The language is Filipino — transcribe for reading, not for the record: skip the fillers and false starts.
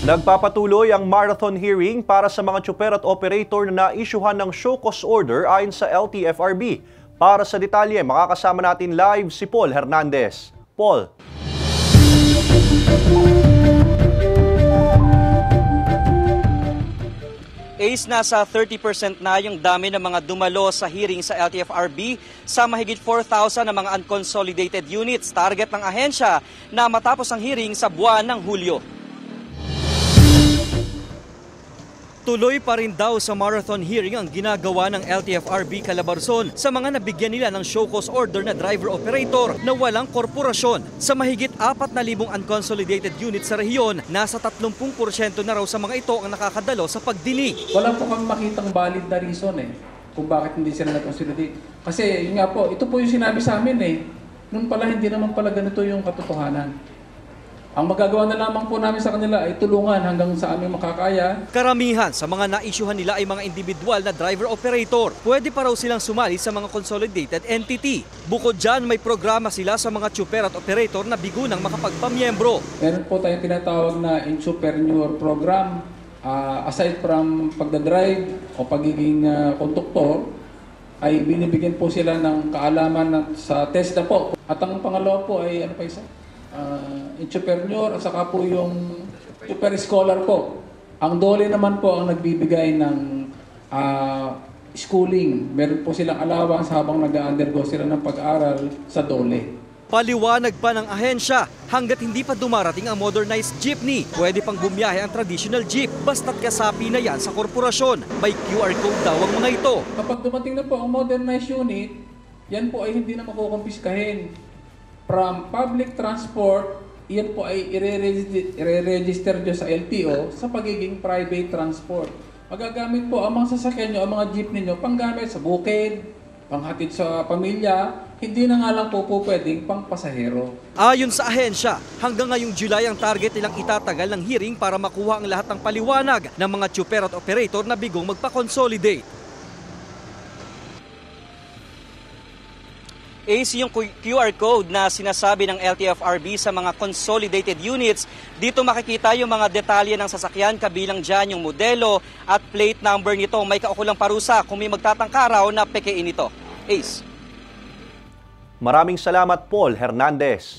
Nagpapatuloy ang marathon hearing para sa mga tsuper at operator na naisyuhan ng show cause order ayon sa LTFRB. Para sa detalye, makakasama natin live si Paul Hernandez. Paul. Ace, nasa 30% na yung dami ng mga dumalo sa hearing sa LTFRB sa mahigit 4,000 na mga unconsolidated units. Target ng ahensya na matapos ang hearing sa buwan ng Hulyo. Tuloy pa rin daw sa marathon hearing ang ginagawa ng LTFRB Calabarzon sa mga nabigyan nila ng show cause order na driver-operator na walang korporasyon. Sa mahigit 4,000 unconsolidated units sa rehiyon, nasa 30% na raw sa mga ito ang nakakadalo sa pagdinig. Wala po kami makitang valid na reason kung bakit hindi sila nag-consolidate. Kasi yun nga po, ito po yung sinabi sa amin Noon pala hindi naman pala ganito yung katotohanan. Ang magagawa na lamang po namin sa kanila ay tulungan hanggang sa aming makakaya. Karamihan sa mga naisyuhan nila ay mga individual na driver-operator. Pwede pa raw silang sumali sa mga consolidated entity. Bukod dyan, may programa sila sa mga tsuper at operator na bigunang makapagpamiyembro. Meron po tayong tinatawag na entrepreneur program. Aside from pagdadrive o pagiging konduktor, ay binibigyan po sila ng kaalaman sa TESDA po. At ang pangalawa po ay ano pa isa? Entrepreneur at saka po yung super scholar po. Ang DOLE naman po ang nagbibigay ng schooling. Meron po silang allowance habang nag-undergo sila ng pag-aaral sa DOLE. Paliwanag pa ng ahensya, hanggat hindi pa dumarating ang modernized jeepney, pwede pang bumiyahe ang traditional jeep basta't kasapi na yan sa korporasyon. May QR code daw ang mga ito. Kapag dumating na po ang modernized unit, yan po ay hindi na makukumpiskahin. From public transport, yan po ay i-register nyo sa LTO sa pagiging private transport. Magagamit po ang mga sasakyan nyo, ang mga jeep ninyo, panggamit sa bukid, panghatid sa pamilya, hindi na nga lang po pwedeng pang pasahero. Ayon sa ahensya, hanggang ngayong July ang target nilang itatagal ng hearing para makuha ang lahat ng paliwanag ng mga tsuper at operator na bigong magpa-consolidate. Ace, yung QR code na sinasabi ng LTFRB sa mga consolidated units, dito makikita yung mga detalye ng sasakyan, kabilang dyan yung modelo at plate number nito. May kaukulang parusa kung may magtatangka raw na pekein ito. Ace. Maraming salamat, Paul Hernandez.